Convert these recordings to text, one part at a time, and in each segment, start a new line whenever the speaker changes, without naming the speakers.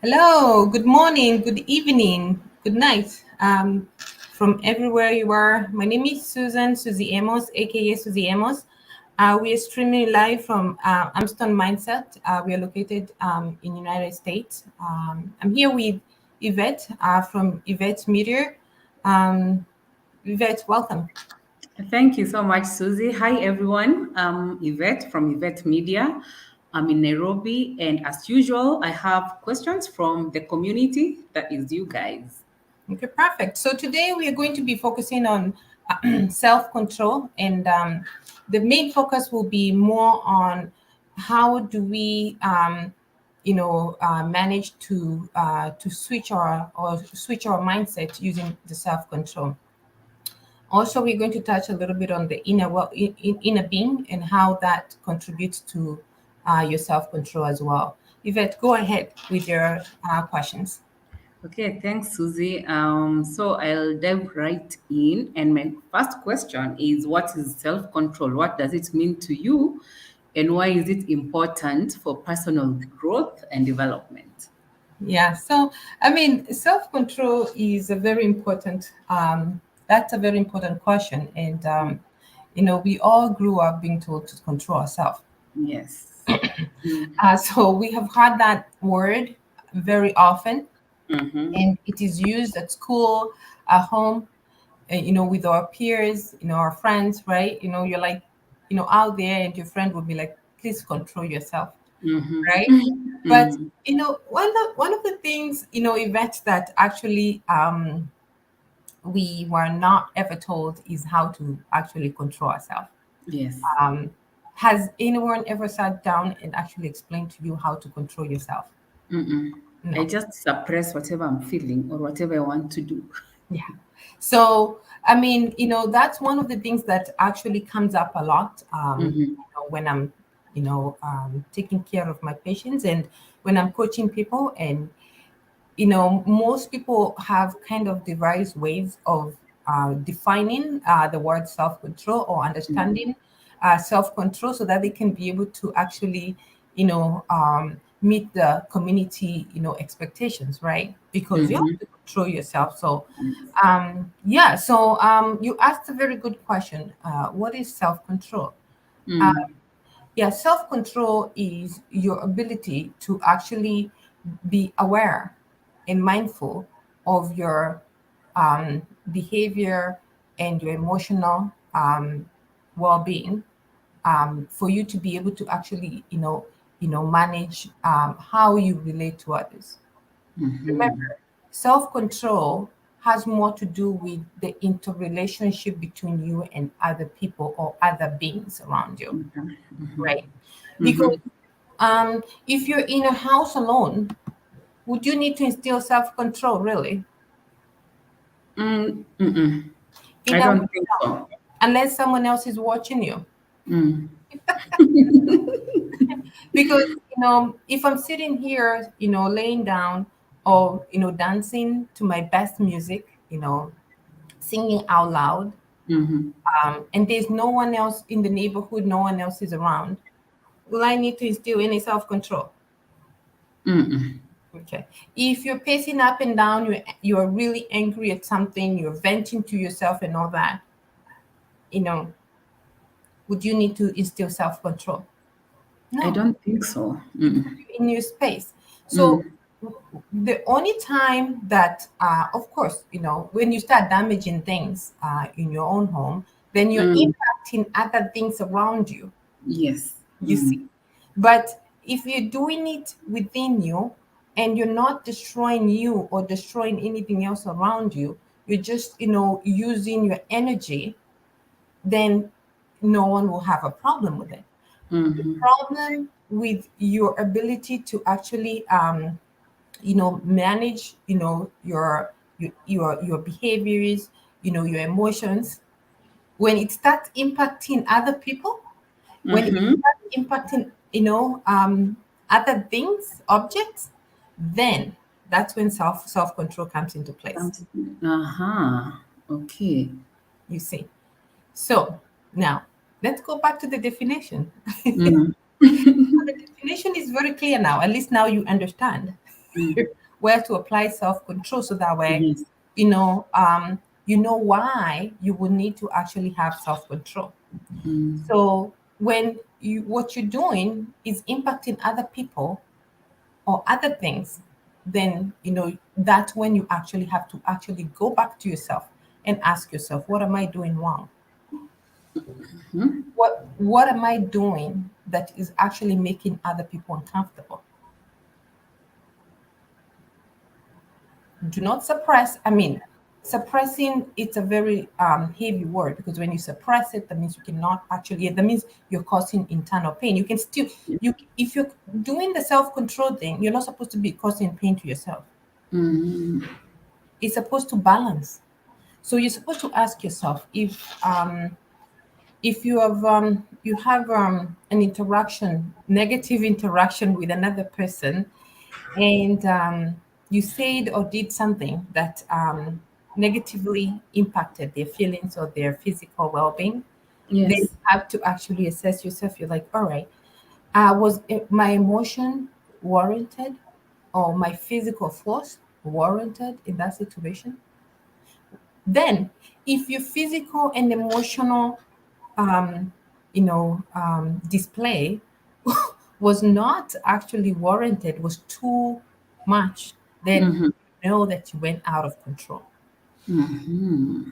Hello, good morning, good evening, good night. From everywhere you are, my name is Susie Amos, aka Susie Amos. We are streaming live from Amston Mindset. We are located in United States. I'm here with Yvette from Yvette Media. Um, Yvette, welcome.
Thank you so much, Susie. Hi, everyone. I'm Yvette from Yvette Media. I'm in Nairobi, and as usual, I have questions from the community, that is you guys.
Okay, perfect. So today we are going to be focusing on self-control, and the main focus will be more on how do we, manage to switch our mindset using the self-control. Also, we're going to touch a little bit on the inner being and how that contributes to your self-control as well. Yvette, go ahead with your questions.
Okay, thanks, Susie. So I'll dive right in. And my first question is, what is self control? What does it mean to you? And why is it important for personal growth and development?
Yeah. So, I mean, self control is a very important. That's a very important question, and we all grew up being told to control ourselves.
Yes.
So we have heard that word very often,
Mm-hmm.
and it is used at school, at home, with our peers, our friends, right? You're like, out there, and your friend would be like, "Please control yourself," right? But
Mm-hmm.
one of the things, events that actually we were not ever told is how to actually control ourselves.
Yes.
Um, has anyone ever sat down and actually explained to you how to control yourself?
Mm-mm. I
No.
just suppress whatever I'm feeling or whatever I want to do.
Yeah. So, I mean, that's one of the things that actually comes up a lot
Mm-hmm.
when I'm, taking care of my patients and when I'm coaching people. And most people have kind of devised ways of defining the word self-control or understanding self-control so that they can be able to actually, meet the community, expectations, right? Because you have
Mm-hmm.
to control yourself. So,
Yes.
yeah. So, you asked a very good question. What is self-control? Uh,
Mm.
yeah, self-control is your ability to actually be aware and mindful of your behavior and your emotional well-being, for you to be able to actually manage how you relate to others.
Mm-hmm.
Remember, self-control has more to do with the interrelationship between you and other people or other beings around you, right? Because
Mm-hmm.
if you're in a house alone, would you need to instill self-control really?
Mm, mm-mm.
In
I
a way,
don't think
no.
so.
Unless someone else is watching you.
Mm.
Because if I'm sitting here, laying down or dancing to my best music, singing out loud,
Mm-hmm.
and there's no one else in the neighborhood, no one else is around, will I need to instill any self-control?
Mm-mm.
Okay. If you're pacing up and down, you're really angry at something, you're venting to yourself and all that, you know, would you need to instill self-control?
I
No,
don't think so.
because
Mm-mm.
you're in your space. So
Mm.
the only time that, of course, when you start damaging things in your own home, then you're
Mm.
impacting other things around you.
Yes.
You see.
Mm.
But if you're doing it within you and you're not destroying you or destroying anything else around you, you're just, using your energy, then no one will have a problem with it. The
Mm-hmm.
problem with your ability to actually, manage, your behaviors, your emotions, when it starts impacting other people, when it
Mm-hmm.
starts impacting, other things, objects, then that's when self control comes into place.
Uh-huh. Okay.
You see. So now let's go back to the definition. So
Mm.
the definition is very clear now. At least now you understand.
Mm.
where to apply self-control, so that way,
Yes.
you know why you will need to actually have self-control.
Mm.
So when you what you're doing is impacting other people or other things, then that's when you actually have to actually go back to yourself and ask yourself, what am I doing wrong? What am I doing that is actually making other people uncomfortable? Do not suppress. I mean, suppressing, it's a very heavy word, because when you suppress it, that means you cannot actually, that means you're causing internal pain. You can still, if you're doing the self-control thing, you're not supposed to be causing pain to yourself.
Mm.
It's supposed to balance. So you're supposed to ask yourself, if you have an interaction, negative interaction with another person, and you said or did something that negatively impacted their feelings or their physical well-being, then you
Yes.
have to actually assess yourself. You're like, all right, was my emotion warranted, or my physical force warranted in that situation? Then, if your physical and emotional um, display was not actually warranted, was too much, then
Mm-hmm.
know that you went out of control.
Mm-hmm.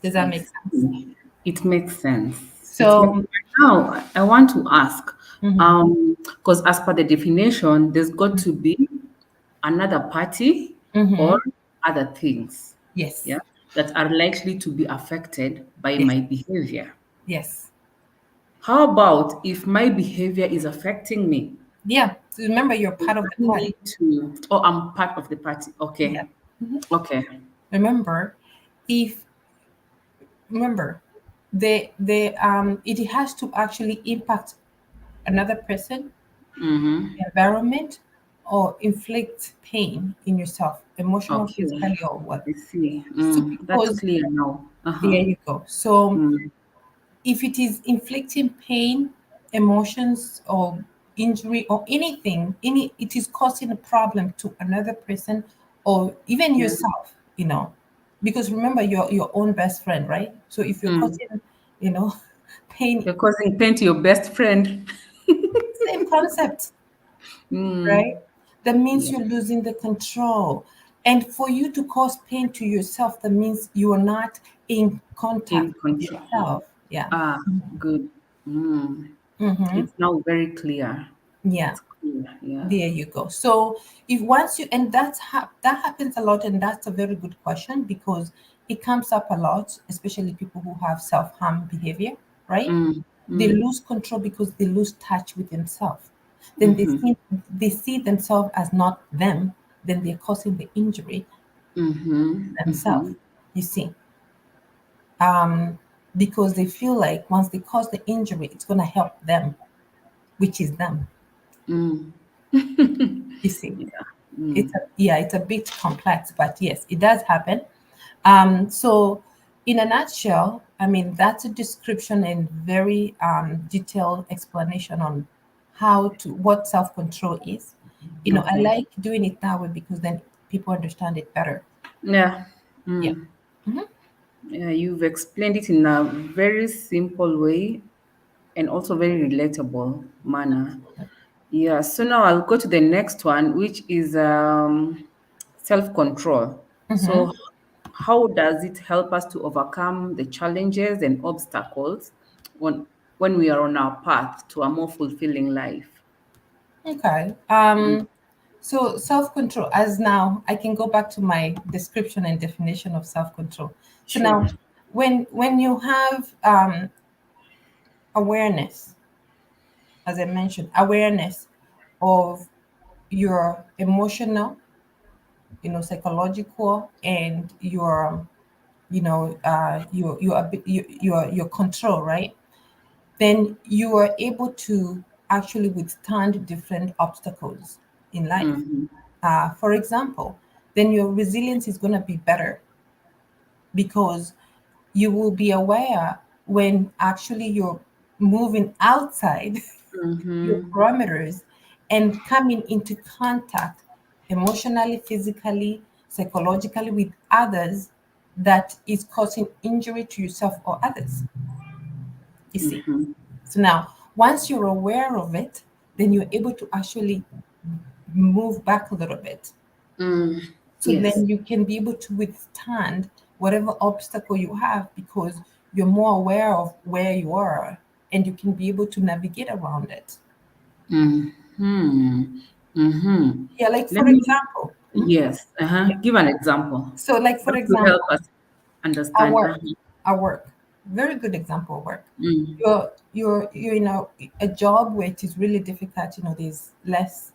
Does that
I
make sense?
see. It makes sense. It makes
So,
Now I want to ask,
mhm,
because as per the definition, there's got to be another party or
mhm,
other things,
yes,
yeah, that are likely to be affected by
yes,
my behavior.
yes.
How about if my behavior is affecting me?
Yeah. So remember, you're
Do
part of the
I
party.
need to, oh, I'm part of the party.
Yeah.
Okay.
Mhm.
Okay.
Remember, if remember, the it has to actually impact another person,
Mm-hmm.
environment, or inflict pain in yourself, emotional,
Okay.
physically, or what.
I see.
So
That's
because
clear now. Uh-huh.
there you go. So
Mm.
if it is inflicting pain, emotions, or injury, or anything, it is causing a problem to another person, or even
Yeah.
yourself, because remember, you're your own best friend, right? So if you're
Mm.
causing, you know pain,
You're causing pain to your best friend.
same concept, right?
Mm.
That means
Yeah.
you're losing the control. And for you to cause pain to yourself, that means you are not in contact
In
with
control.
yourself. Yeah.
Ah, good. Mm.
Mm-hmm.
It's now very clear.
Yeah.
It's clear. Yeah.
There you go. So if once you, and that happens a lot, and that's a very good question, because it comes up a lot, especially people who have self-harm behavior, right?
Mm.
They
Mm.
lose control because they lose touch with themselves. Then
Mm-hmm.
they see themselves as not them, then they're causing the injury
Mm-hmm.
themselves.
Mm-hmm.
You see, um, because they feel like once they cause the injury, it's going to help them, which is them.
Mm.
You see,
Yeah. Mm.
it's a bit complex, but yes, it does happen. So, in a nutshell, I mean, that's a description and very detailed explanation on what self control is. I
Okay.
like doing it that way because then people understand it better.
Yeah.
Yeah.
Mm.
Mhm.
Yeah, you've explained it in a very simple way and also very relatable manner. Yeah, so now I'll go to the next one, which is self-control.
Mhm.
So, how does it help us to overcome the challenges and obstacles when we are on our path to a more fulfilling life?
Okay. So self control, as now I can go back to my description and definition of self control. So
Sure.
now, when you have awareness, as I mentioned, awareness of your emotional, psychological, and your control, right? Then you are able to actually withstand different obstacles in life.
Mm-hmm.
For example, then your resilience is going to be better, because you will be aware when actually you're moving outside your
Mm-hmm.
parameters, and coming into contact emotionally, physically, psychologically with others that is causing injury to yourself or others. You see?
Mhm.
So now, once you're aware of it, then you're able to actually move back a little bit.
Mm.
So
Yes.
then you can be able to withstand whatever obstacle you have because you're more aware of where you are and you can be able to navigate around it.
Mhm. Mhm.
Yeah, like
Let
for
me,
example,
yes. Uh-huh.
yeah.
Give an example.
So like for
That will help
example,
us
our
understand.
work,
Uh-huh.
our work, very good example of work.
Mm.
You're in a job where it is really difficult. There's less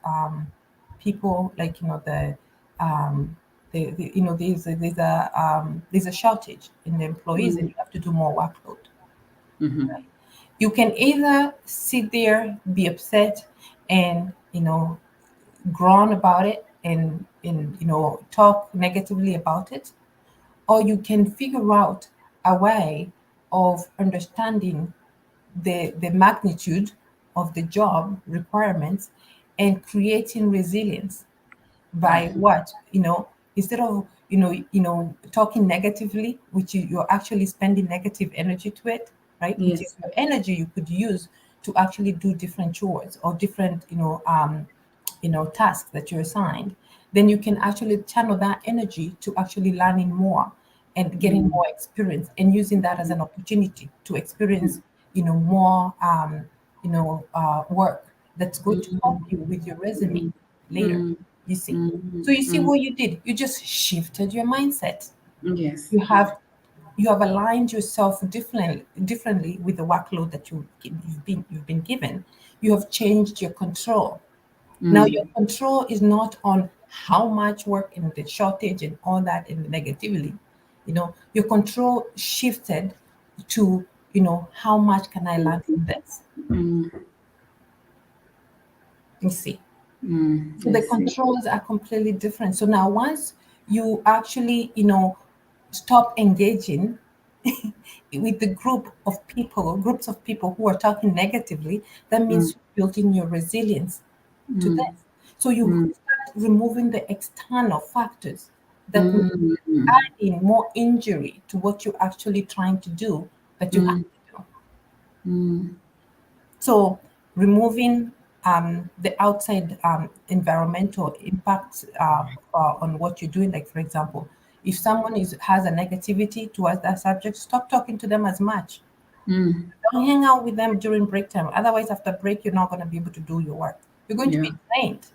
people, like there's a shortage in the employees and
Mm.
you have to do more workload.
Mhm.
You can either sit there, be upset, and groan about it and talk negatively about it, or you can figure out a way of understanding the magnitude of the job requirements and creating resilience by what instead of talking negatively, which you're actually spending negative energy to it, right, which is
Yes.
your energy you could use to actually do different chores or different tasks that you're assigned. Then you can actually channel that energy to actually learning more and getting
Mm.
more experience and using that as an opportunity to experience more work that's going to help you with your resume
Mm.
later.
Mm.
You see. So
Mm.
you see
Mm.
what you did. You just shifted your mindset.
Yes.
You have you have aligned yourself differently with the workload that you've been given. You have changed your control. Now your
Mm.
control is not on how much work and the shortage and all that and the negativity. Your control shifted to how much can I learn from this.
Mm.
You see.
Mm.
So
I
the
see.
controls are completely different. So now once you actually, stop engaging with the groups of people who are talking negatively, that
Mm.
means you're building your resilience to
Mm.
this. So you
Mm.
start removing the external factors that may
Mm.
be adding more injury to what you're actually trying to do that you have
Mm.
to do.
Mm.
So removing the outside environmental impacts on what you're doing, like for example, if someone has a negativity towards that subject, stop talking to them as much.
Mm.
Don't hang out with them during break time. Otherwise, after break, you're not going to be able to do your work. You're going to
Yeah.
be drained.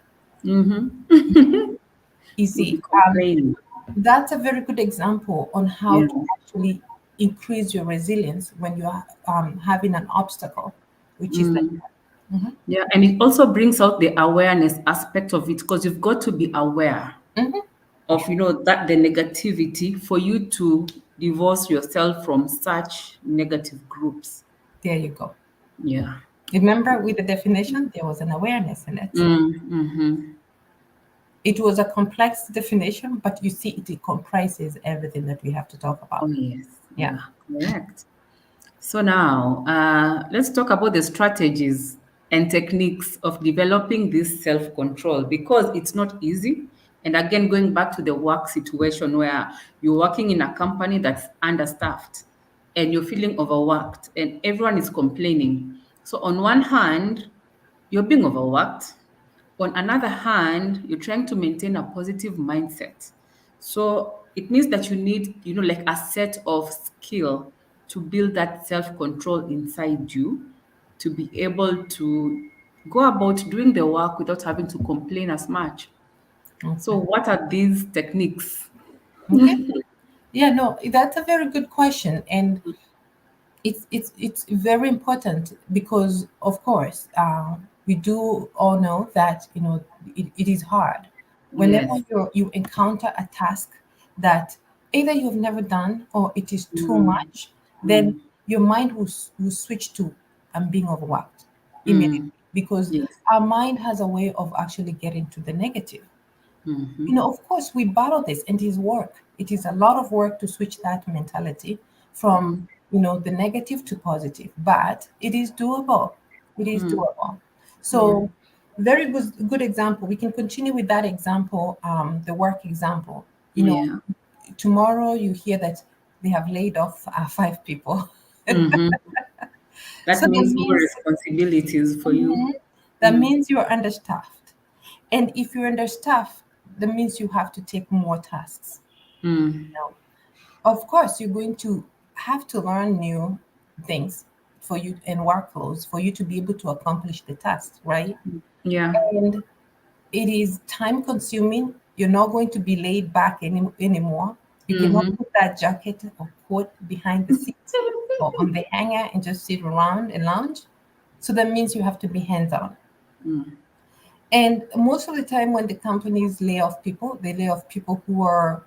Mm-hmm.
You
You'll be
see,
complaining.
that's a very good example on how
Yeah.
to actually increase your resilience when you're having an obstacle, which is like
Mm.
that. Mhm.
Yeah, and it also brings out the awareness aspect of it because you've got to be aware
Mhm.
of that the negativity for you to divorce yourself from such negative groups.
There you go.
Yeah.
Remember, with the definition, there was an awareness in it.
Mm. Mm-hmm.
It was a complex definition, but you see, it comprises everything that we have to talk
Oh
about.
yes.
Yeah.
Yeah. Correct. So now, let's talk about the strategies and techniques of developing this self-control because it's not easy. And again, going back to the work situation where you're working in a company that's understaffed and you're feeling overworked and everyone is complaining. So on one hand, you're being overworked. On another hand, you're trying to maintain a positive mindset. So it means that you need, like a set of skill to build that self-control inside you to be able to go about doing the work without having to complain as much. So
Okay.
what are these techniques?
Okay. Yeah, no, that's a very good question. And it's very important because of course we do all know that it is hard whenever
Yes.
you encounter a task that either you've never done or it is too
Mm,
much. Then
mm,
your mind will switch to I'm being overworked immediately
mm.
because
Yes.
our mind has a way of actually getting to the negative.
Mm-hmm.
Of course, we battle this, and it is work. It is a lot of work to switch that mentality from,
Mm,
the negative to positive, but it is doable. It is
mm.
doable.
Yeah.
So, Very good example. We can continue with that example, the work example. You know,
Yeah.
tomorrow you hear that they have laid off 5 people.
Mm-hmm.
So
That
that
means more
means
responsibilities for you.
Mhm. That means you're understaffed. And if you're understaffed, that means you have to take more tasks.
Mm.
Now, of course, you're going to have to learn new things for you and workflows for you to be able to accomplish the task, right?
Yeah.
And it is time consuming. You're not going to be laid back anymore. You cannot
Mm-hmm.
put that jacket or coat behind the seat or on the hanger and just sit around and lounge. So that means you have to be hands on.
Mm.
And most of the time, when the companies lay off people, they lay off people who are,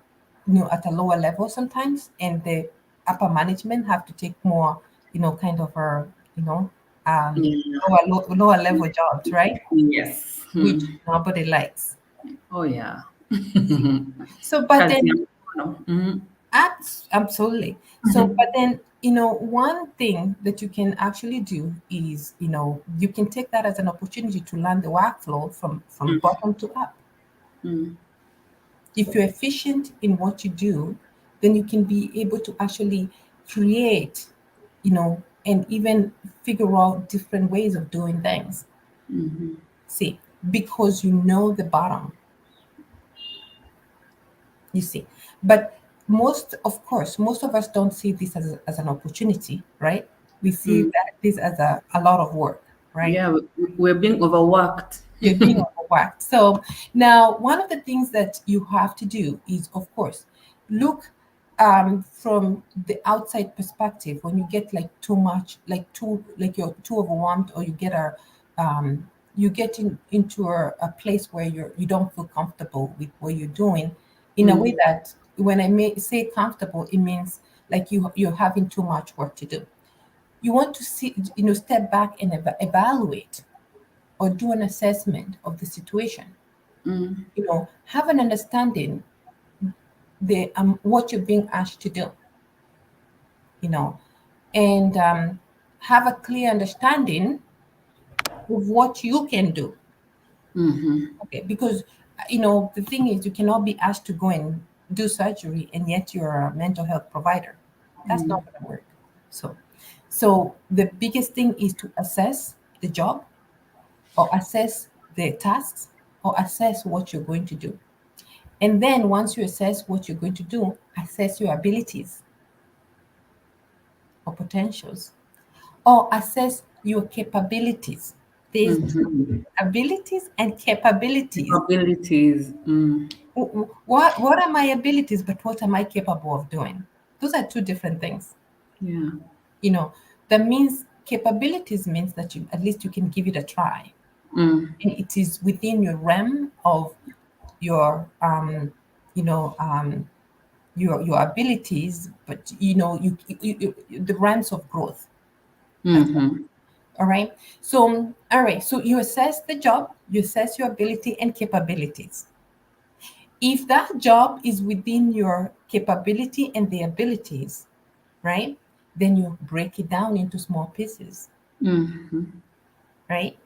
at a lower level sometimes, and the upper management have to take more, kind of you know, um,
Yeah.
lower level jobs, right?
Yes.
Which
Hmm.
nobody likes.
Oh yeah.
So, but
Kazi ya
then,
mkono. Mhm.
absolutely. So, but then, one thing that you can actually do is, you can take that as an opportunity to learn the workflow from bottom to up.
Mm.
If you're efficient in what you do, then you can be able to actually create, and even figure out different ways of doing things.
Mhm.
See, because you know the bottom, you see. But of course, most of us don't see this as an opportunity, right? We see
Mm.
that this as a lot of work, right?
Yeah, we're being overworked.
You're being overworked. So now, one of the things that you have to do is, of course, look from the outside perspective. When you get like too much, like you're too overwhelmed, or you get into a place where you don't feel comfortable with what you're doing, in a way
Mm.
that when I may say comfortable, it means like you're having too much work to do. You want to see, step back and evaluate or do an assessment of the situation.
Mm.
Have an understanding the what you're being asked to do. You know, and have a clear understanding of what you can do.
Mhm.
Okay, because the thing is, you cannot be asked to go and do surgery, and yet you're a mental health provider. That's not
Mm.
going to work. So the biggest thing is to assess the job, or assess the tasks, or assess what you're going to do. And then once you assess what you're going to do, assess your abilities or potentials, or assess your capabilities. There's
Mhm.
abilities and capabilities.
Capabilities. Mm.
What are my abilities, but what am I capable of doing? Those are two different things.
Yeah.
You know, that means capabilities means that you at least you can give it a try.
Mm.
And it is within your realm of your you know your abilities, but the realms of growth as well.
Mhm.
All right. So all right. So you assess the job, you assess your ability and capabilities. If that job is within your capability and the abilities, right? Then you break it down into small pieces,
Mhm.
right?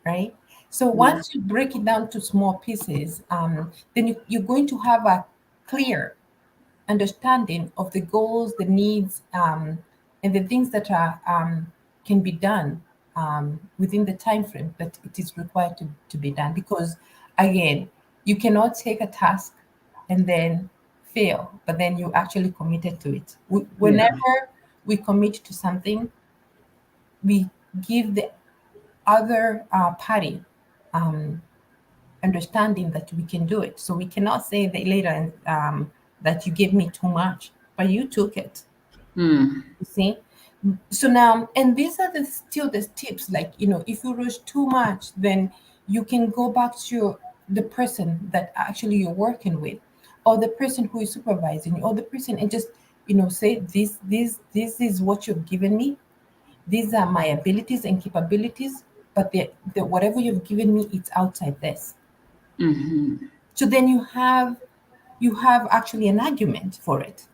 Right. So
Yeah.
once you break it down to small pieces, then you're going to have a clear understanding of the goals, the needs, and the things that can be done within the time frame that it is required to be done. Because again, you cannot take a task and then fail, but then you actually committed to it.
Yeah.
Whenever we commit to something, we give the other party um, understanding that we can do it. So we cannot say that later that you gave me too much, but you took it.
Mm.
You see. So now, and these are still the tips. Like if you rush too much, then you can go back to the person that actually you're working with, or the person who is supervising you, or the person, and just say this is what you've given me. These are my abilities and capabilities, but the whatever you've given me, it's outside this.
Mhm.
So then you have actually an argument for it.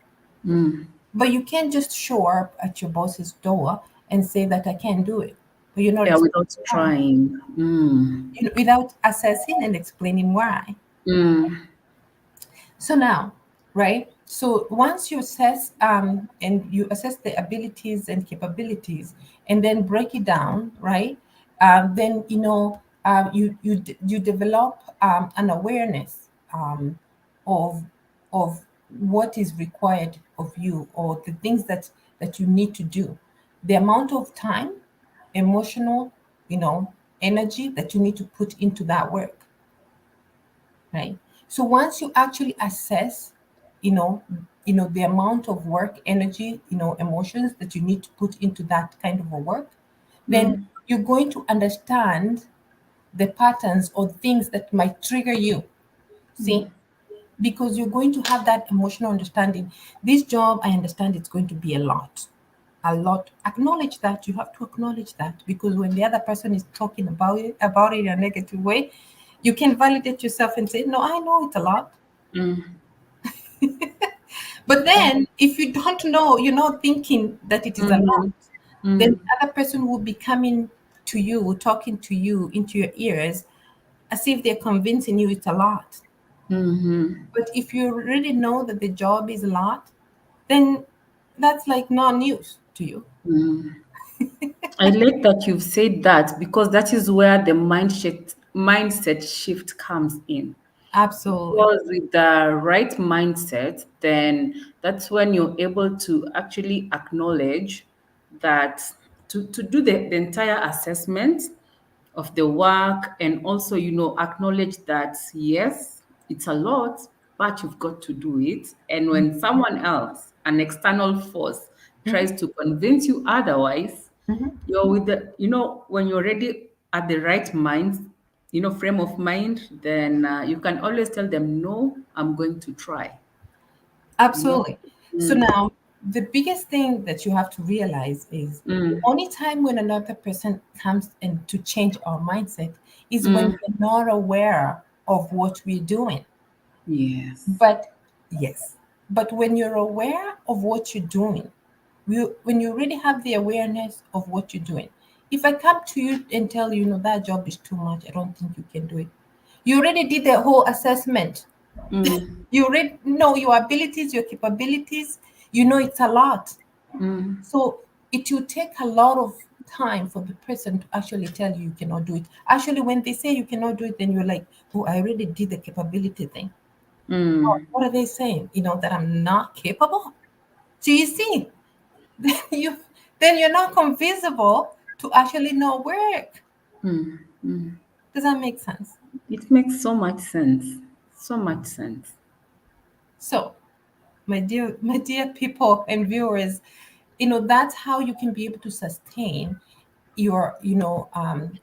Mm.
But you can't just show up at your boss's door and say that I can't do it. but you're not
Yeah,
explaining
without
why.
trying.
Without assessing and explaining why.
Mm,
So now, right? So once you assess and you assess the abilities and capabilities, and then break it down, right? Then you develop an awareness of of what is required of you, or the things that you need to do, the amount of time, emotional, energy that you need to put into that work, right? So once you actually assess, you know the amount of work, energy, emotions that you need to put into that kind of a work, then
mm,
you're going to understand the patterns or things that might trigger you. See, because you're going to have that emotional understanding. This job, I understand it's going to be a lot. A lot. Acknowledge that. You have to acknowledge that, because when the other person is talking about it in a negative way, you can validate yourself and say, no, I know it's a lot.
mm.
But
Yeah.
then if you don't know, you're not thinking that it is a lot,
Mm-hmm.
then
Mm,
the other person will be coming to you, talking to you into your ears, as if they're convincing you it's a lot.
mm-hmm.
But if you already know that the job is a lot, then that's like non-news to you.
I like that you've said that because that is where the mindset shift comes in.
Absolutely.
Because with the right mindset, then that's when you're able to actually acknowledge that to do the entire assessment of the work, and also, acknowledge that yes, it's a lot, but you've got to do it. And when someone else, an external force, tries
Mhm,
to convince you otherwise,
mhm.
you're with the, when you're already at the right mind, frame of mind, then you can always tell them, no, I'm going to try, you know.
Absolutely. So
Mm,
now, the biggest thing that you have to realize is the
mm,
only time when another person comes in to change our mindset is when
mm.
we're not aware of what we're doing.
Yes.
But yes, but when you're aware of what you're doing, when you really have the awareness of what you're doing, if I come to you and tell you, that job is too much, I don't think you can do it. You already did the whole assessment.
Mm,
You already know your abilities, your capabilities. You know it's a lot.
mm,
So it will take a lot of time for the person to actually tell you you cannot do it. Actually, when they say you cannot do it, then you're like, oh, I already did the capability thing.
mm,
What are they saying? That I'm not capable? So you see, then you then you're not convincible to actually know work.
mm, mm.
Does that make sense?
It makes so much sense. So much sense.
So, my dear people and viewers, that's how you can be able to sustain your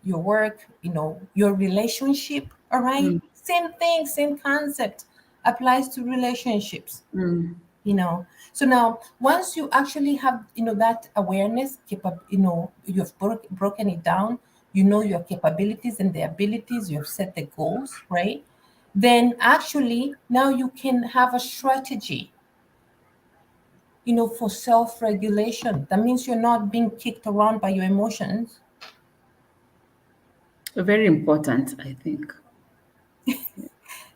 work, your relationship. All right,
Mm,
same thing, same concept applies to relationships.
mm,
So now once you actually have that awareness, you've broken it down, your capabilities and the abilities, you've set the goals, right? Then actually now you can have a strategy, for self-regulation. That means you're not being kicked around by your emotions.
very important, I think.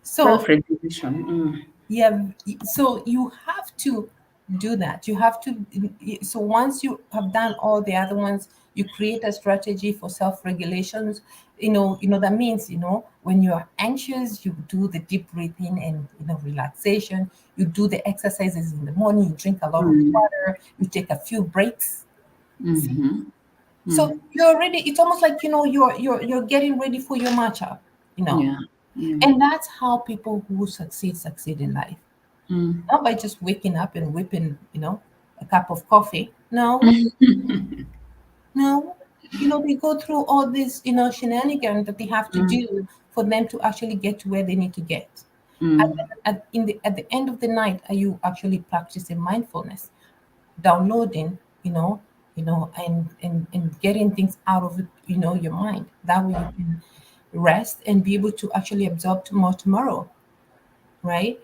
So
Self-regulation. Mm,
yeah, so you have to do that. You have to. So once you have done all the other ones, you create a strategy for self-regulations. That means, when you are anxious, you do the deep breathing and relaxation. You do the exercises in the morning. You drink a lot of
mm,
water. You take a few breaks.
mhm,
So
mm.
you're ready. It's almost like, you're getting ready for your matchup. You know,
Yeah. Yeah.
and that's how people who succeed in life.
Mm.
Not by just waking up and whipping, a cup of coffee. No, no. They go through all this, shenanigans that they have to
Mm,
do for them to actually get to where they need to get.
mm,
At the end of the night, are you actually practicing mindfulness, downloading, and getting things out of your mind? That way you can rest and be able to actually absorb more tomorrow, right?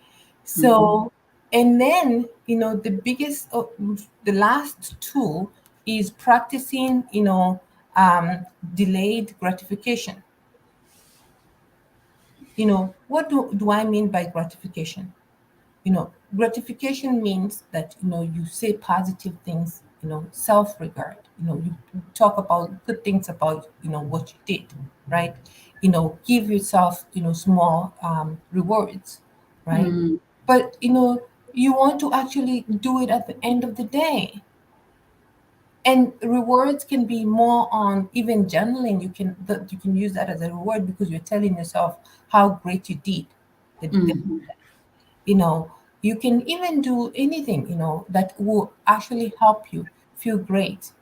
mhm,
So, and then, the last tool is practicing, delayed gratification. What do I mean by gratification? Gratification means that you say positive things, self-regard, you talk about good things about what you did, right? Give yourself small rewards, right?
Mm,
But you want to actually do it at the end of the day. And rewards can be more on even journaling. You can use that as a reward because you're telling yourself how great you did the
mm,
you know you can even do anything that will actually help you feel great.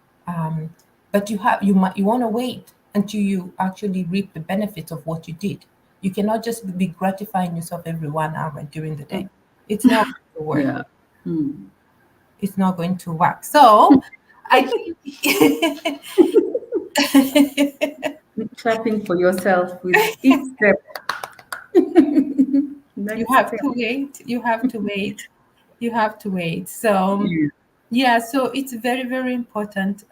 But you want to wait until you actually reap the benefits of what you did. You cannot just be gratifying yourself every 1 hour during the day. It's not going to work.
yeah. Mm.
It's not going to work. So I think
Clapping for yourself with each step.
you
Next
have
step.
to wait. You have to wait. You have to wait. So
Yeah.
yeah, so it's very, very important,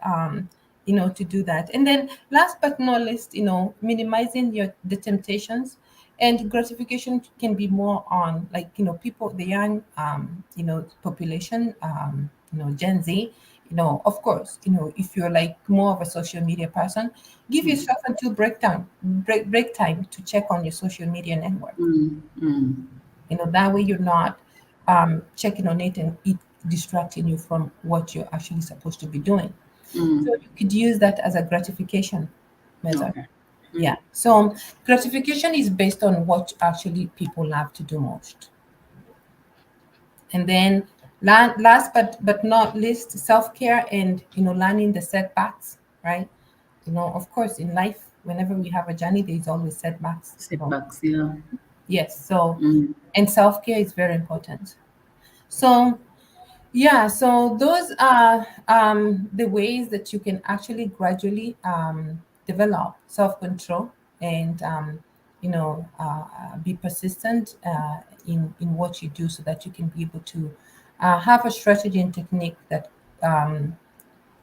to do that. And then last but not least, minimizing the temptations. And gratification can be more on, like, people, the young, population, Gen Z. Of course, if you're like more of a social media person, give
Mm,
yourself until break time to check on your social media network.
mm, mm,
That way you're not checking on it and it distracting you from what you're actually supposed to be doing. So
mm.
you could use that as a gratification method.
Okay.
Yeah.
Mm,
So gratification is based on what actually people love to do most. And then last but not least, self-care and learning the setbacks, right? Of course, in life, whenever we have a journey, there's always setbacks. So
setbacks. Yeah.
yes, so
Mm,
and self-care is very important. So yeah, so those are the ways that you can actually gradually develop self-control and be persistent in what you do, so that you can be able to have a strategy and technique that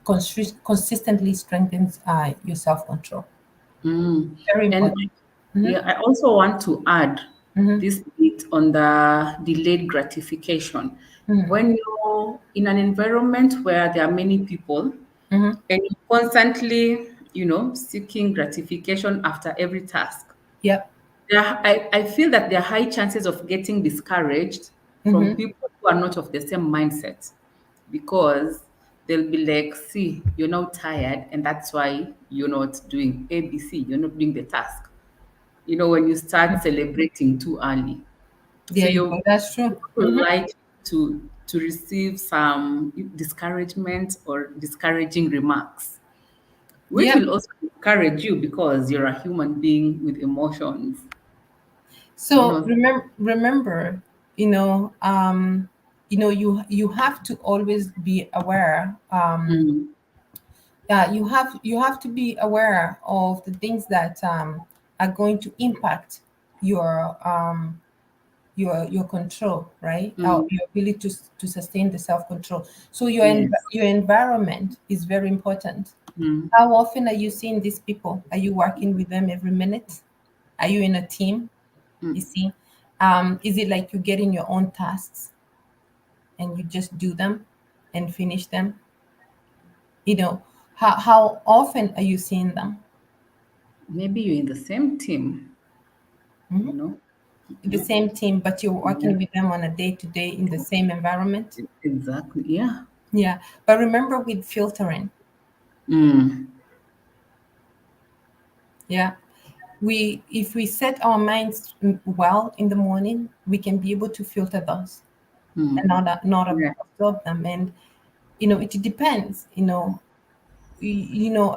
consistently strengthens your self-control.
mm.
Very
And
important. Hmm.
yeah, I also want to add
Hmm.
this bit on the delayed gratification.
Hmm.
When you're in an environment where there are many people
Hmm.
and you're constantly, seeking gratification after every task,
Yep.
I feel that there are high chances of getting discouraged from
Hmm.
people who are not of the same mindset, because they'll be like, see, you're now tired, and that's why you're not doing ABC, you're not doing the task. When you start celebrating too early. So
There you go. That's true.
you're
Hmm.
like to receive some discouragement or discouraging remarks, which
Yep.
will also discourage you because you're a human being with emotions. You
So
know,
remember, you have to always be aware.
mm,
You have to be aware of the things that are going to impact your your control, right?
mm,
Your ability to sustain the self control. So
yes.
your environment is very important.
Mm,
How often are you seeing these people? Are you working with them every minute? Are you in a team? You
mm.
see, is it like you get in your own tasks and you just do them and finish them? How often are you seeing them?
Maybe you're in the same team, you know.
The same team, but you're
Yeah,
working with them on a day to day in the same environment.
exactly. Yeah.
Yeah, but remember with filtering,
Mm,
yeah, we if we set our minds well in the morning, we can be able to filter those and
mm,
not
yeah.
absorb them. And it depends.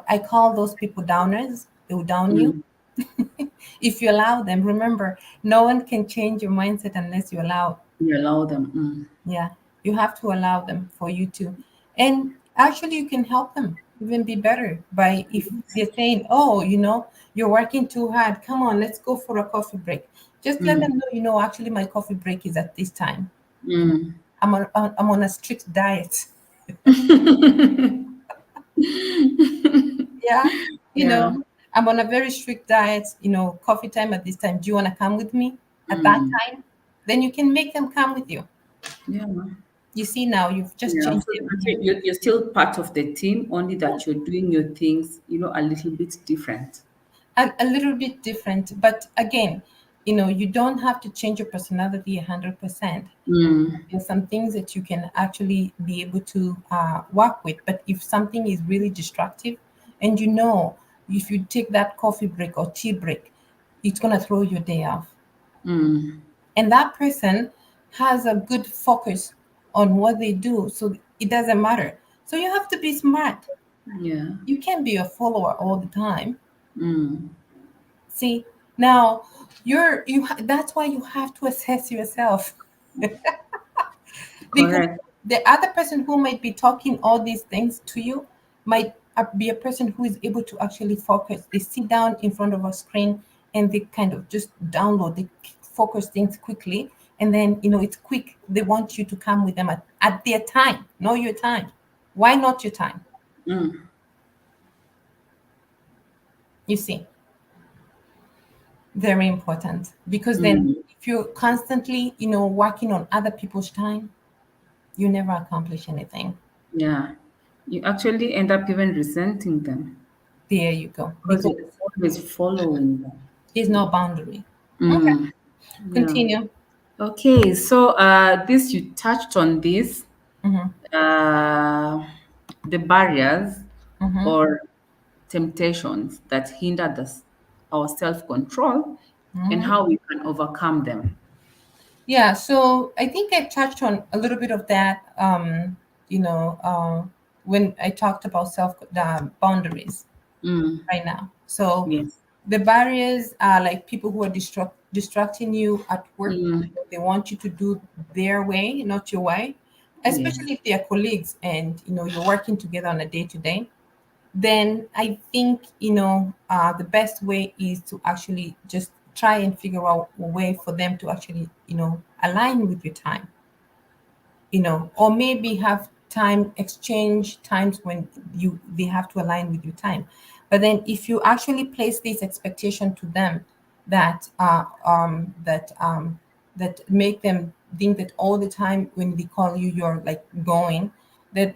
I call those people downers. They will down you
Mm,
if you allow them. Remember, no one can change your mindset unless you allow.
you allow them. Mm,
Yeah, you have to allow them for you to. And actually, you can help them even be better by, if they're saying, oh, you're working too hard. Come on, let's go for a coffee break. Just let
mm,
them know, actually, my coffee break is at this time.
mm.
I'm on a strict diet. Yeah. You
Yeah.
know, I'm on a very strict diet, coffee time at this time. Do you want to come with me at that
Mm.
time? Then you can make them come with you.
Yeah.
You see, now you've just
Yeah.
changed
So
everything
you're still part of the team, only that you're doing your things, a little bit different.
a little bit different. But again, you don't have to change your personality 100%.
Mm.
There's some things that you can actually be able to work with. But if something is really destructive, and if you take that coffee break or tea break, it's going to throw your day off.
Mm.
And that person has a good focus on what they do. So it doesn't matter. So you have to be smart.
Yeah.
You can't be a follower all the time.
Mm.
See, now that's why you have to assess yourself. Because
Correct.
the other person who might be talking all these things to you might be a person who is able to actually focus. They sit down in front of a screen and they kind of just download, they focus things quickly. And then, it's quick. They want you to come with them at their time, not your time. Why not your time?
Mm.
You see, very important. Because then
Mm.
if you're constantly, working on other people's time, you never accomplish anything.
Yeah. You actually end up even resenting them
There you go.
because
Because
you're always following them.
there's no boundary. Okay,
Mm. Yeah.
continue.
Okay. So this you touched on this,
Hmm.
uh, the barriers
Hmm.
or temptations that hinder our self-control and
Hmm.
how we can overcome them.
Yeah, so I think I touched on a little bit of that, when I talked about the boundaries
Mm.
right now. So
Yes.
the barriers are like people who are distracting you at work.
Mm.
They want you to do their way, not your way,
Yes.
especially if they are colleagues and you're working together on a day to day. Then I think the best way is to actually just try and figure out a way for them to actually align with your time, or maybe have time exchange times when they have to align with your time. But then if you actually place this expectation to them that make them think that all the time when they call you you're like going, that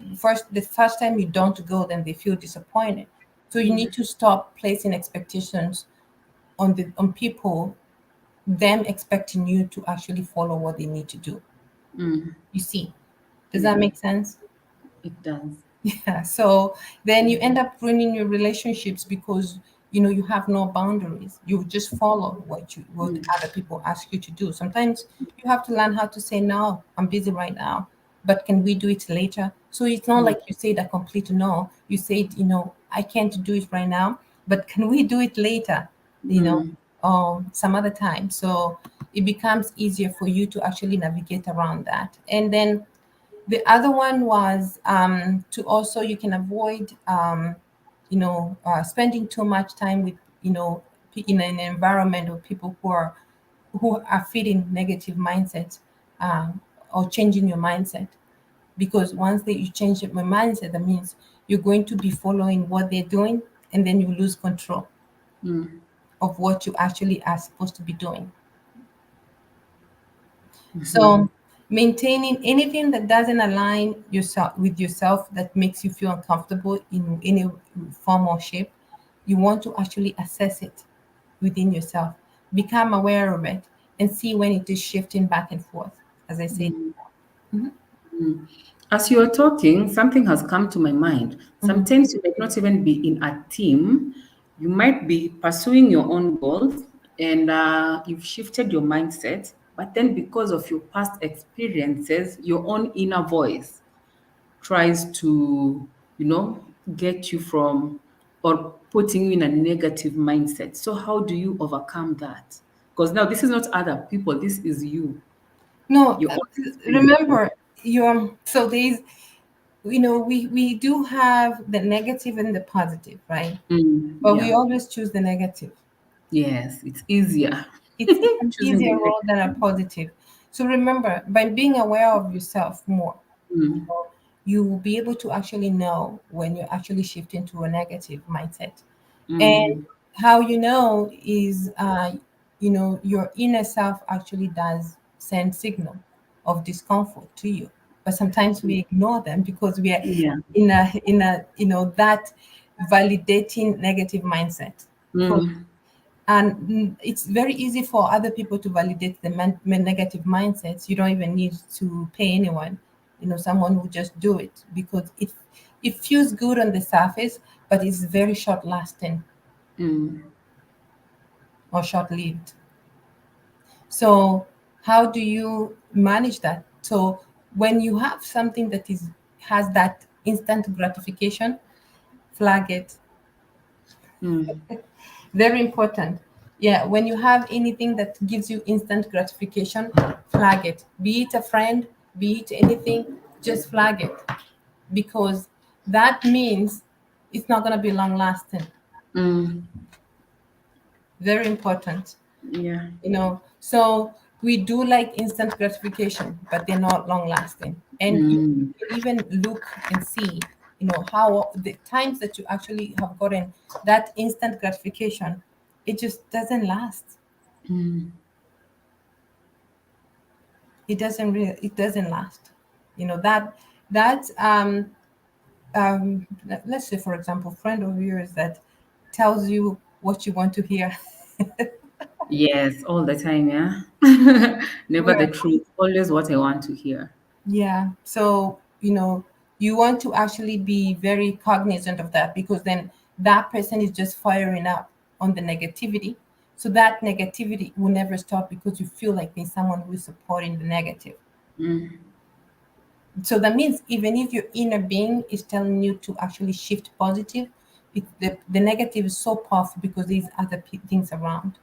the first time you don't go, then they feel disappointed. So you need to stop placing expectations on people, them expecting you to actually follow what they need to do.
Mm.
You see, does that
Yeah,
make sense?
it does.
Yeah. So then you end up ruining your relationships because you have no boundaries. You just follow what
Mm.
other people ask you to do. Sometimes you have to learn how to say no. I'm busy right now, but can we do it later? So it's not
Mm.
like you said a complete no. You said, I can't do it right now, but can we do it later? You know,
Mm.
some other time. So it becomes easier for you to actually navigate around that. And then the other one was to also you can avoid spending too much time with in an environment of people who are feeding negative mindsets, or changing your mindset, because once that you change your mindset, that means you're going to be following what they're doing, and then you lose control
Mm.
of what you actually are supposed to be doing.
Mhm.
So maintaining anything that doesn't align yourself with yourself, that makes you feel uncomfortable in any form or shape, you want to actually assess it within yourself, become aware of it, and see when it is shifting back and forth. As I said.
Mm.
Mhm.
Mm. As you're talking, something has come to my mind.
Mhm.
Sometimes you might not even be in a team. You might be pursuing your own goals and you've shifted your mindset. But then, because of your past experiences, your own inner voice tries to, get you from or putting you in a negative mindset. So, how do you overcome that? Because now this is not other people, this is you,
No,
your own experience.
remember, you're so there's we do have the negative and the positive, right?
Mm,
But we
yeah.
always choose the negative.
Yes, it's easier.
It's an
Choosing the
easier
next.
role than a positive. So remember, by being aware of yourself more,
Mm,
you will be able to actually know when you're actually shifting to a negative mindset. And
Mm.
how you know is, your inner self actually does send signal of discomfort to you, but sometimes we ignore them because we are
Yeah.
in a that validating negative mindset.
Mm.
And it's very easy for other people to validate the negative mindsets. You don't even need to pay anyone. Someone will just do it because it feels good on the surface, but it's very short lasting
Mm.
or short lived. So how do you manage that? So when you have something that is has that instant gratification, flag it.
Mm.
Very important. Yeah, when you have anything that gives you instant gratification, flag it. Be it a friend, be it anything, just flag it, because that means it's not going to be long lasting.
Mm.
Very important.
Yeah.
So we do like instant gratification, but they're not long lasting. And you
Mm.
can even look and see, how the times that you actually have gotten that instant gratification, it just doesn't last.
Mm.
It doesn't last. That let's say, for example, friend of yours that tells you what you want to hear.
Yes, all the time, yeah. Never the truth, always what I want to hear.
Yeah. So, you want to actually be very cognizant of that, because then that person is just firing up on the negativity. So that negativity will never stop because you feel like there's someone who is supporting the negative.
Mm.
So that means even if your inner being is telling you to actually shift positive, the negative is so powerful because there's other things around.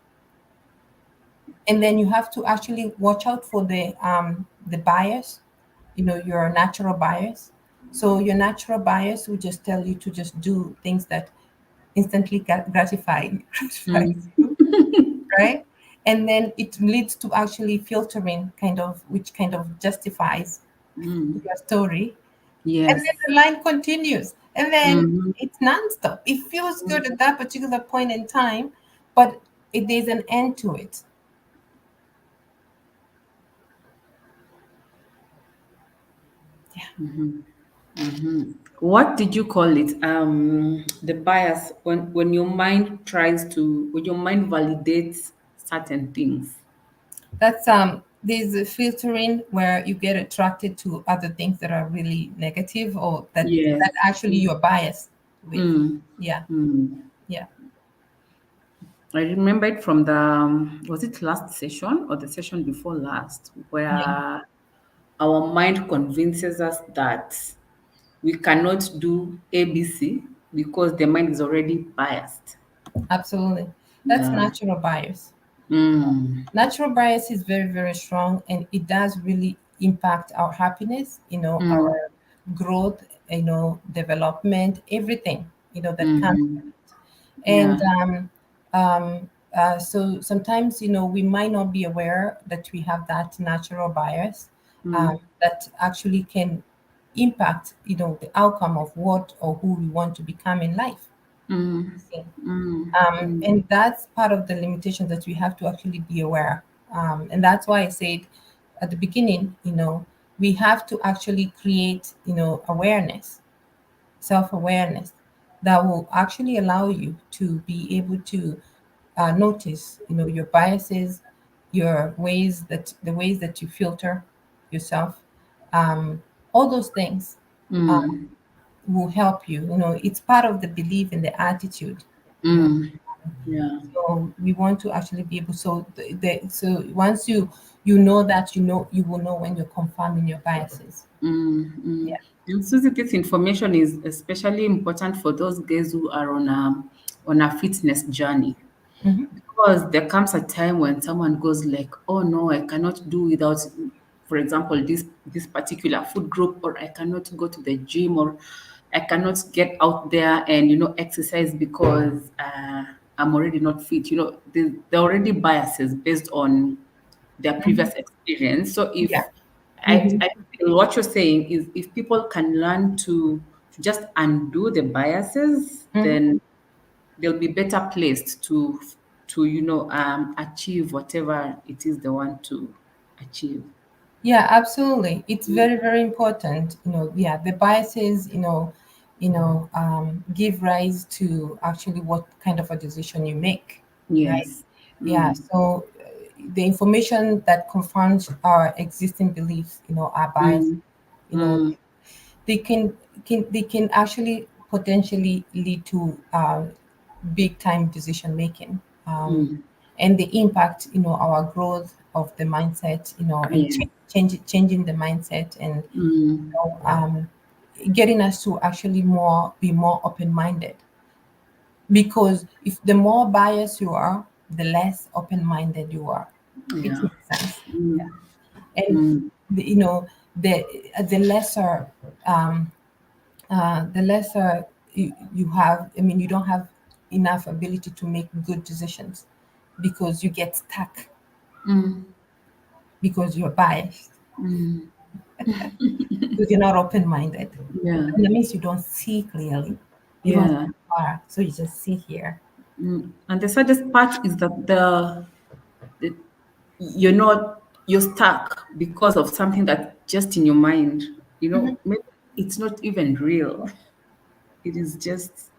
And then you have to actually watch out for the bias, your natural bias. So your natural bias will just tell you to just do things that instantly gratifies
Mm.
you, right? And then it leads to actually filtering, kind of, which kind of justifies
Mm.
your story. And then
Yes.
the line continues, and then
Mhm.
it's nonstop. It feels good at that particular point in time, but there's an end to it. Yeah.
What did you call it? The bias when your mind when your mind validates certain things.
That's there's a filtering where you get attracted to other things that are really negative, or that
Yes.
actually you're biased with.
Mm.
Yeah.
Mm.
Yeah.
I remember it from the was it last session or the session before last,
Yeah.
where our mind convinces us that we cannot do ABC because the mind is already biased.
Absolutely. That's
Yeah.
natural bias.
Mm.
Natural bias is very, very strong, and it does really impact our happiness,
Mm.
our growth, development, everything, that comes.
Mm-hmm.
And
Yeah.
so sometimes, we might not be aware that we have that natural bias,
Mm.
that actually can impact, the outcome of what or who we want to become in life.
Mm.
See?
Mm. Mm.
And that's part of the limitation that we have to actually be aware. And that's why I said at the beginning, we have to actually create, awareness, self-awareness, that will actually allow you to be able to notice, your biases, the ways that you filter yourself, all those things
Mm.
will help you. It's part of the belief and the attitude. you know
Mm. Yeah.
so we want to actually be able, so once you know that, you will know when you're confirming your biases.
Mm. Mm.
Yeah.
And Susie, this information is especially important for those girls who are on a fitness journey.
Hmm.
Because there comes a time when someone goes like, "Oh no, I cannot do without, for example, this particular food group, or I cannot go to the gym, or I cannot get out there and exercise because I'm already not fit." They're already biases based on their previous experience. So if
Yeah. Mhm.
I feel what you're saying is if people can learn to just undo the biases,
Mhm.
then they'll be better placed to achieve whatever it is they want to achieve.
Yeah, absolutely. It's very, very important. Yeah, the biases, give rise to actually what kind of a decision you make, right?
Yes.
Yeah.
Mm.
So the information that confirms our existing beliefs, are biased.
Mm.
You know,
Mm.
they can actually potentially lead to big time decision making,
Mm.
and the impact, our growth of the mindset, and
Yes.
changing the mindset, and
Mm.
getting us to actually be more open minded, because if the more biased you are, the less open minded you are. It
Yeah.
makes sense. Yeah.
Mm.
And
Mm.
the, you know the lesser, you have, I mean, you don't have enough ability to make good decisions because you get stuck
Mm.
because you're biased,
Mm.
because you're not open-minded.
Yeah.
And that means you don't see clearly, you don't
Yeah.
see far, so you just see here.
Mm. And the saddest part is that the you're stuck because of something that's just in your mind. Maybe it's not even real. It is just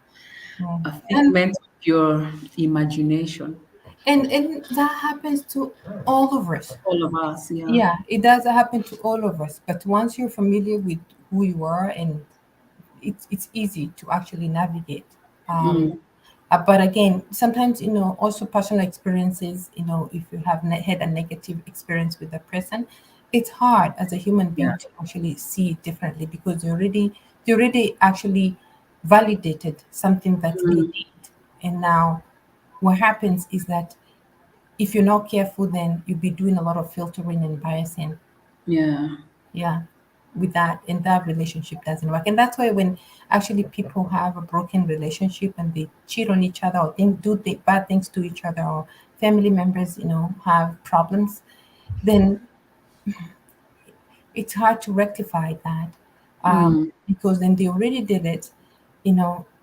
Mm.
a
and
figment of your imagination.
and that happens to all of us.
All of us, yeah.
Yeah, it does happen to all of us, but once you're familiar with who you are, and it's easy to actually navigate. um,
Mm.
but again, sometimes, also personal experiences, if you have had a negative experience with a person, it's hard as a human being
Yeah.
to actually see it differently, because they already actually validated something that they
Mm.
did. And now what happens is that if you're not careful, then you'll be doing a lot of filtering and biasing.
Yeah.
Yeah, with that, and that relationship doesn't work. And that's why when actually people have a broken relationship and they cheat on each other, or do the bad things to each other, or family members, have problems, then it's hard to rectify that,
Mm.
because then they already did it.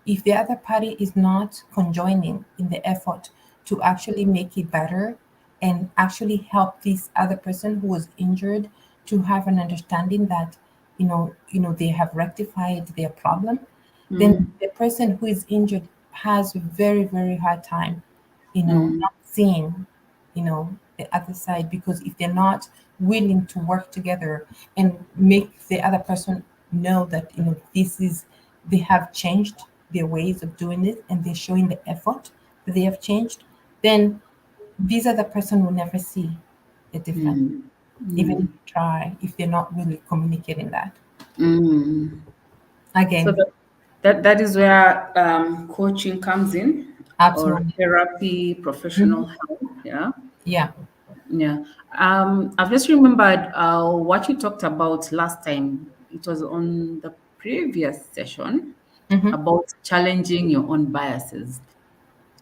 If the other party is not conjoining in the effort to actually make it better, and actually help this other person who was injured to have an understanding that, they have rectified their problem, then
Mm.
the person who is injured has a very, very hard time,
Mm.
not seeing, the other side, because if they're not willing to work together and make the other person know that, they have changed their ways of doing it, and they're showing the effort that they have changed, then this other person will never see a difference,
Mm.
even if
Mm.
you try, if they're not really communicating that.
Mm. So
Again,
that is where coaching comes in, or
absolutely.
therapy,
Mhm.
professional help. Yeah.
Yeah.
Yeah. I've just remembered what you talked about last time. It was on the previous session
Hmm.
about challenging your own biases.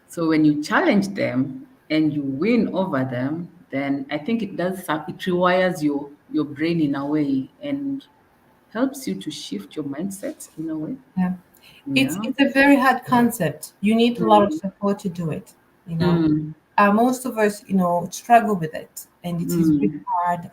So when you challenge them and you win over them, then I think it rewires your brain in a way and helps you to shift your mindset in a way.
Yeah. It's
Yeah.
it's a very hard concept. You need a lot of
Mm.
support to do it. You know,
Mm.
most of us, struggle with it, and it is really
Mm.
hard,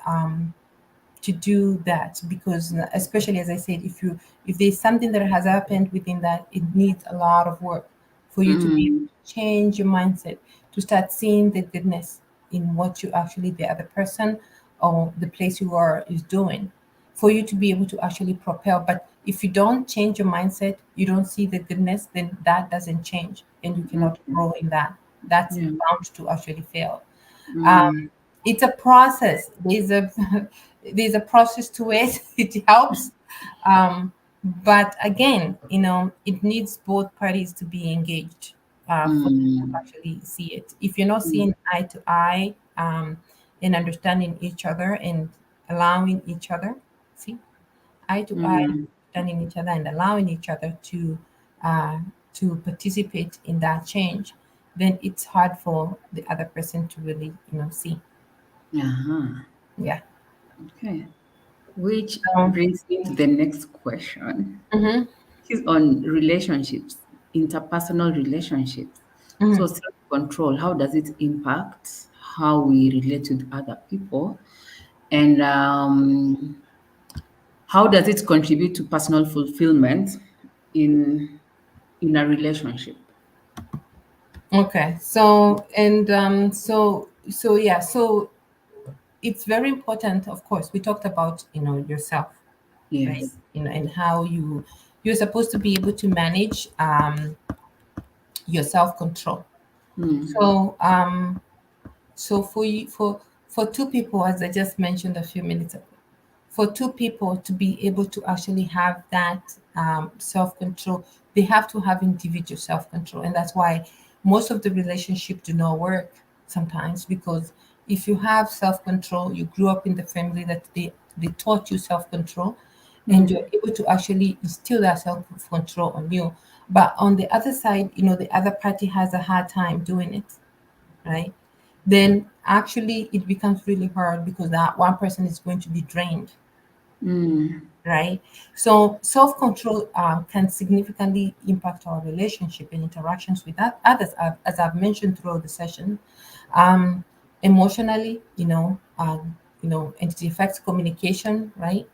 to do that, because, especially as I said, if there's something that has happened within that, it needs a lot of work for you to be able
Mm.
to change your mindset, to start seeing the goodness in what you actually, the other person or the place you are is doing, for you to be able to actually propel. But if you don't change your mindset, you don't see the goodness, then that doesn't change, and you cannot
Okay.
grow in that. That's
Yeah.
bound to actually fail.
Mm.
It's a process. There's a process to it. It helps, but again, it needs both parties to be engaged, for them to
Mm.
actually see it. If you're not
Mm.
seeing eye to eye, and understanding each other, and allowing each other, see, eye to eye,
Mm.
understanding each other, and allowing each other uh, to participate in that change, then it's hard for the other person to really, see.
Uh-huh.
Yeah.
Okay. Which
Um,
brings me to the next question.
mhm,
Is on relationships, interpersonal relationships. So
mhm.
self-control, how does it impact how we relate with other people? And how does it contribute to personal fulfillment in in a relationship?
Okay. So yeah. So it's very important. Of course, we talked about yourself, right?
Yes.
And how you're supposed to be able to manage your self control.
Mm.
So so for you for two people, as I just mentioned a few minutes ago, for two people to be able to actually have that self control, they have to have individual self control, and that's why most of the relationship do not work sometimes, because if you have self control, you grew up in the family that they taught you self control, and
Mm.
you're able to actually instill that self control on you. But on the other side, the other party has a hard time doing it, right? Then actually it becomes really hard, because that one person is going to be drained,
Mm.
right? So self-control can significantly impact our relationship and interactions with others, as I've mentioned throughout the session. um, Emotionally, and it affects communication, right?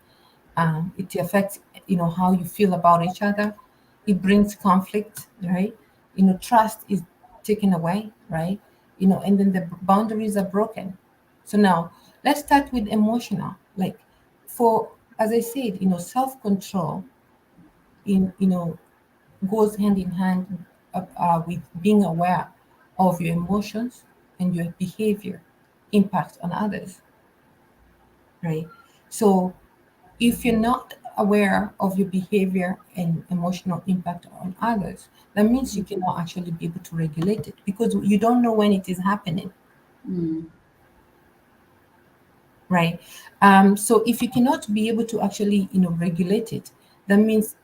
It affects how you feel about each other. It brings conflict, right? Trust is taken away, right? And then the boundaries are broken. So now let's start with emotional. Like, for as I said, self-control in goes hand in hand with being aware of your emotions and your behavior impact on others, right? So if you're not aware of your behavior and emotional impact on others, that means you cannot actually be able to regulate it, because you don't know when it is happening,
Mm.
right? So if you cannot be able to actually regulate it, that means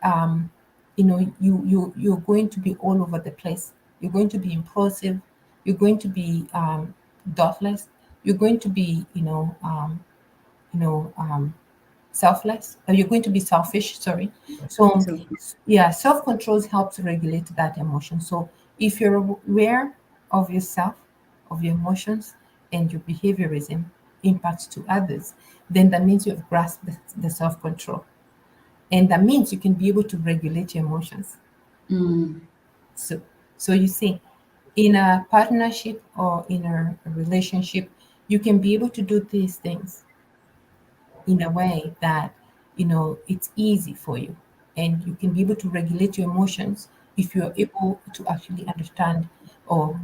you're going to be all over the place. You're going to be impulsive. You're going to be thoughtless. You're going to be you know um, selfless. You're going to be selfish. Sorry. So
So,
yeah, self control helps regulate that emotion. So if you're aware of yourself, of your emotions, and your behaviorism impacts to others, then that means you have grasped the self control, and that means you can be able to regulate your emotions.
mm.
So you see, in a partnership or in a relationship, you can be able to do these things in a way that it's easy for you, and you can be able to regulate your emotions if you're able to actually understand, or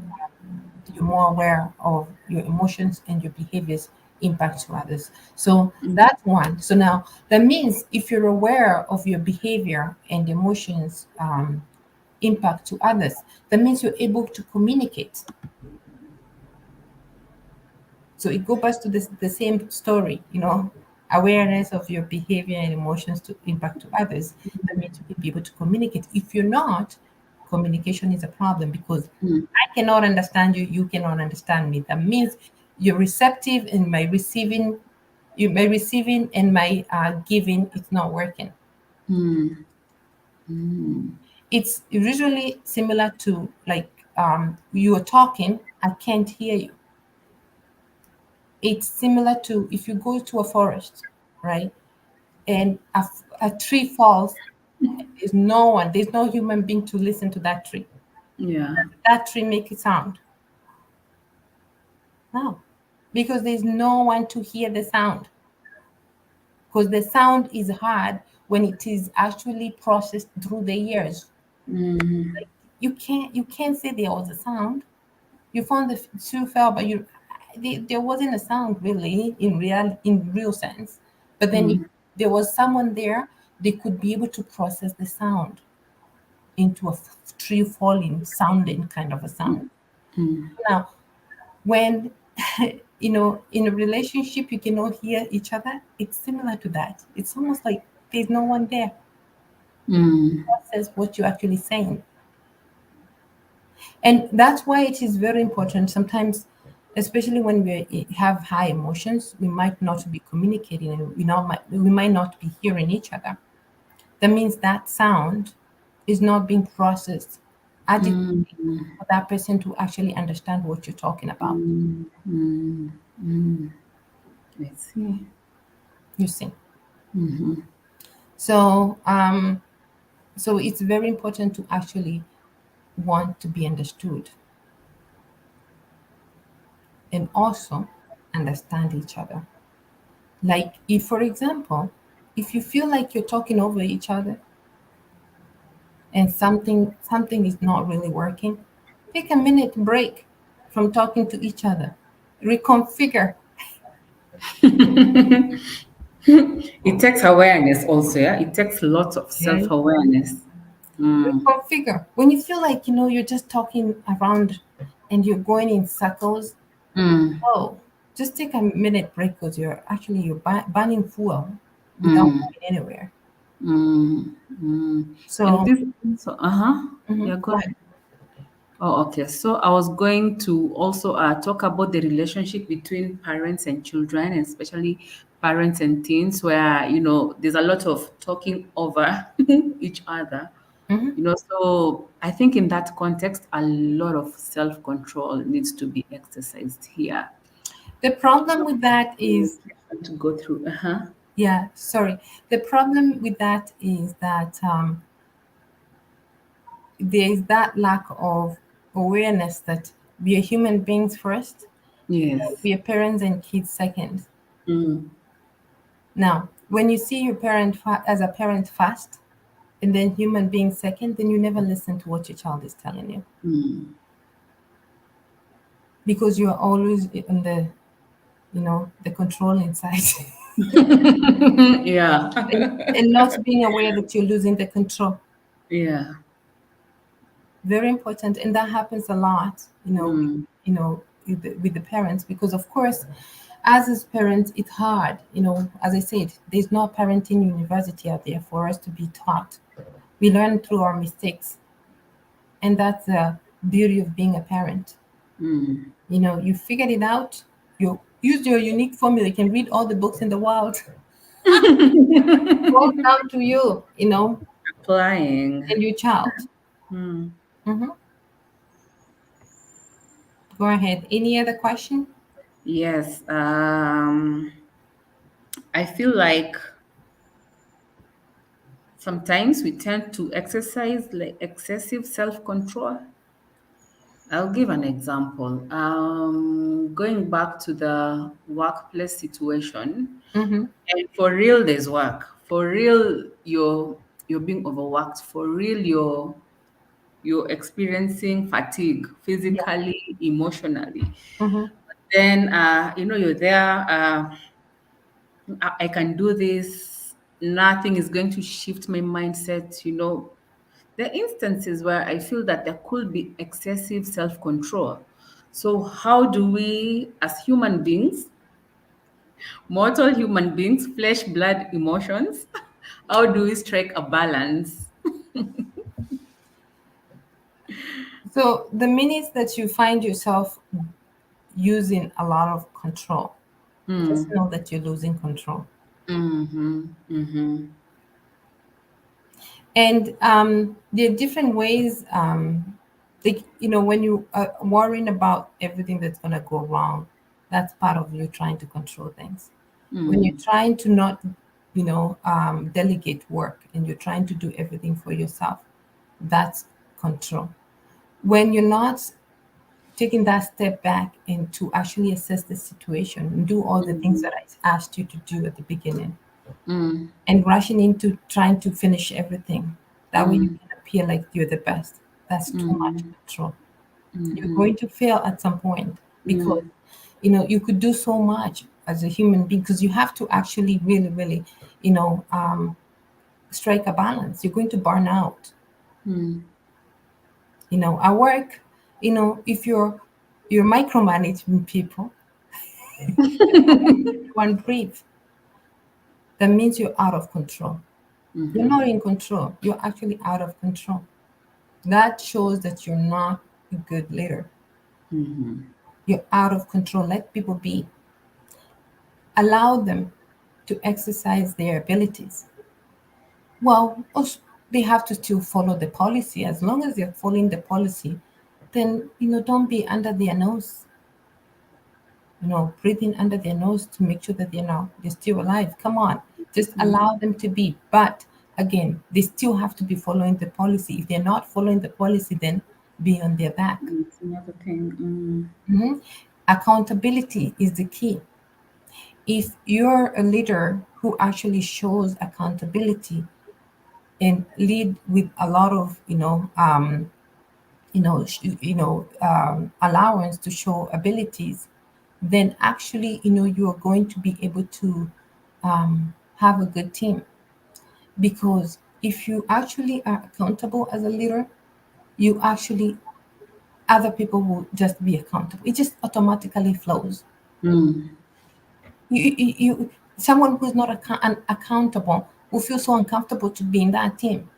you're more aware of your emotions and your behaviors impact to others. So that's one. So now that means if you're aware of your behavior and emotions impact to others, that means you're able to communicate. So it goes back to the same story, awareness of your behavior and emotions to impact to others. That means you can be able to communicate. If you're not, communication is a problem, because
Mm.
I cannot understand you, you cannot understand me. That means you're receptive and my receiving and my giving, it's not working.
Mm. Mm.
It's usually similar to, like, you are talking, I can't hear you. It's similar to if you go to a forest, right? And a tree falls, there's no human being to listen to that tree.
Yeah.
That tree make a sound? No, because there's no one to hear the sound, because the sound is hard when it is actually processed through the ears.
Mm.
You can't say there was a sound. You found the shoe fell, but there wasn't a sound really in real sense. But then if
Mm.
there was someone there, they could be able to process the sound into a tree falling sounding kind of a sound.
Mm.
Now, when in a relationship you cannot hear each other, it's similar to that. It's almost like there's no one there to
Mm.
process what you're actually saying. And that's why it is very important sometimes. especially when we have high emotions, we might not be communicating, and we might not be hearing each other. That means that sound is not being processed
Mm,
adequately for that person to actually understand what you're talking about.
mm, mm, mm. I see.
You see.
Mm-hmm.
So so it's very important to actually want to be understood and also understand each other. Like, if, for example, if you feel like you're talking over each other and something is not really working, take a minute break from talking to each other. Reconfigure.
It takes awareness also, yeah. It takes lots of
Very
self-awareness. Mm,
reconfigure. When you feel like you're just talking around and you're going in circles,
mm,
oh, just take a minute break because you're burning fuel without
mm,
going anywhere.
mm, mm. And
So
this, so, yeah, go
go ahead.
ahead. Oh, okay. So I was going to also talk about the relationship between parents and children, and especially parents and teens, where there's a lot of talking over each other.
Mhm.
So I think in that context, a lot of self-control needs to be exercised here.
The problem with that is,
To go through.
yeah, sorry. The problem with that is that there is that lack of awareness that we are human beings first,
Yes.
we are parents and kids second.
Mm,
Now, when you see your as a parent first and then human being second, then you never listen to what your child is telling you
mm.
because you are always on the controlling side
Yeah.
and not being aware that you're losing the control.
Yeah.
Very important, and that happens a lot,
Mm,
with the parents, because of course, as parents, it's hard. As I said, there's no parenting university out there for us to be taught. We learn through our mistakes, and that's the beauty of being a parent.
mm.
You figured it out. You use your unique formula. You can read all the books in the world. All down to you,
Applying.
and your child.
Mm.
Hmm. Go ahead. Any other question?
Yes. I feel like sometimes we tend to exercise like excessive self-control. I'll give an example. Going back to the workplace situation,
Mm-hmm.
and for real, there's work. For real, you're being overworked. For real, you're experiencing fatigue
Yeah.
physically, emotionally.
Mm-hmm.
Then you're there. I can do this. Nothing is going to shift my mindset. There are instances where I feel that there could be excessive self control. So, how do we, as human beings, mortal human beings, flesh, blood, emotions, how do we strike a balance?
So the minutes that you find yourself using a lot of control, just
Mm,
know that you're losing control.
mm-hmm, mm-hmm,
And there are different ways. Like, when you are worrying about everything that's going to go wrong, that's part of you trying to control things. When you're
mm,
trying to not, delegate work and you're trying to do everything for yourself, that's control. When you're not taking that step back and to actually assess the situation and do all the things that I asked you to do at the beginning,
mm,
and rushing into trying to finish everything. That way you
mm,
can appear like you're the best. That's too much
mm,
control. You're
mm,
going to fail at some point because
mm,
you could do so much as a human being because you have to actually really, really, you know, um, strike a balance. You're going to burn out.
mm,
At work, if you're micromanaging people, one breathe, that means you're out of control. You're
mm-hmm,
not in control. You're actually out of control. That shows that you're not a good leader.
mm-hmm.
You're out of control. Let people be. Allow them to exercise their abilities. Well, they have to still follow the policy. As long as they're following the policy, then don't be under their nose. Breathing under their nose to make sure that they're still alive. Come on, just allow them to be. But again, they still have to be following the policy. If they're not following the policy, then be on their back.
It's another thing.
Accountability is the key. If you're a leader who actually shows accountability and lead with a lot of allowance to show abilities, then actually you are going to be able to have a good team. Because if you actually are accountable as a leader, you actually other people will just be accountable. It just automatically flows.
Mm.
Someone who's not accountable will feel so uncomfortable to be in that team.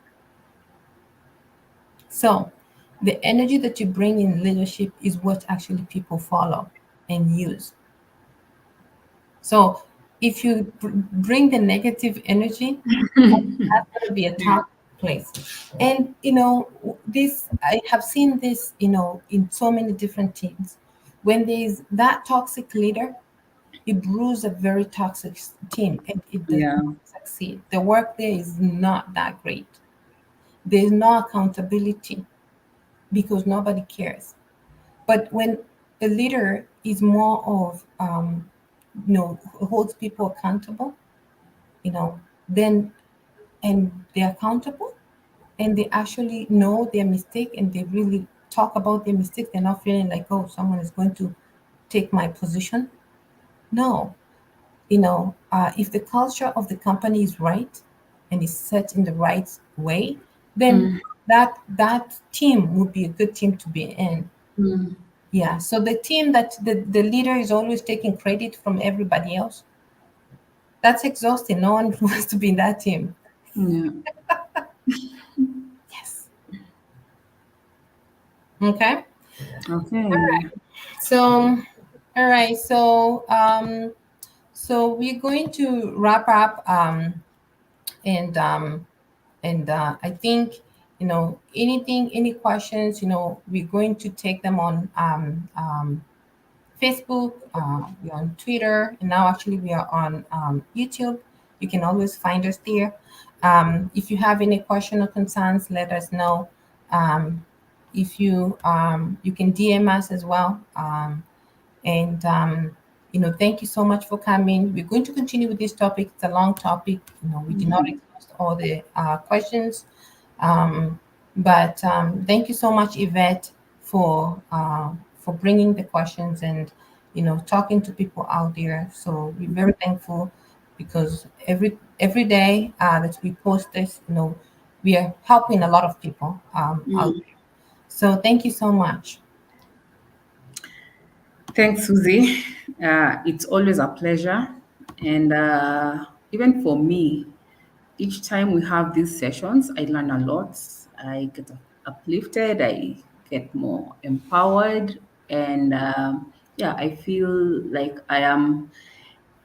So the energy that you bring in leadership is what actually people follow and use. So if you bring the negative energy, that's going to be a tough place. And this I have seen this in so many different teams. When there's that toxic leader, it brews a very toxic team, and it does
Yeah.
not succeed. The work there is not that great. There's no accountability because nobody cares. But when a leader is more of holds people accountable, then and they're accountable and they actually know their mistake and they really talk about their mistake. They're not feeling like, oh, someone is going to take my position. No, if the culture of the company is right and is set in the right way, then that team would be a good team to be in.
Mm.
Yeah. So the team that the leader is always taking credit from everybody else, that's exhausting. No one wants to be in that team.
Yeah.
Yes. Okay.
Okay.
So, all right. So we're going to wrap up. And I think any questions, we're going to take them on Facebook, we're on Twitter, and now actually we are on YouTube. You can always find us there. If you have any question or concerns, let us know. If you can DM us as well. And thank you so much for coming. We're going to continue with this topic. It's a long topic. We did not exhaust all the questions, but thank you so much, Yvette, for bringing the questions and talking to people out there. So we're very thankful because every day that we post this, we are helping a lot of people out there. So thank you so much.
Thanks, Susie. It's always a pleasure. And even for me, each time we have these sessions, I learn a lot. I get uplifted, I get more empowered. And yeah, I feel like I am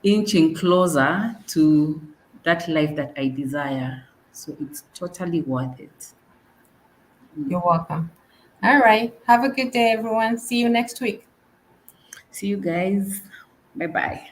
inching closer to that life that I desire. So it's totally worth it.
You're welcome. All right. Have a good day, everyone. See you next week.
See you guys. Bye bye.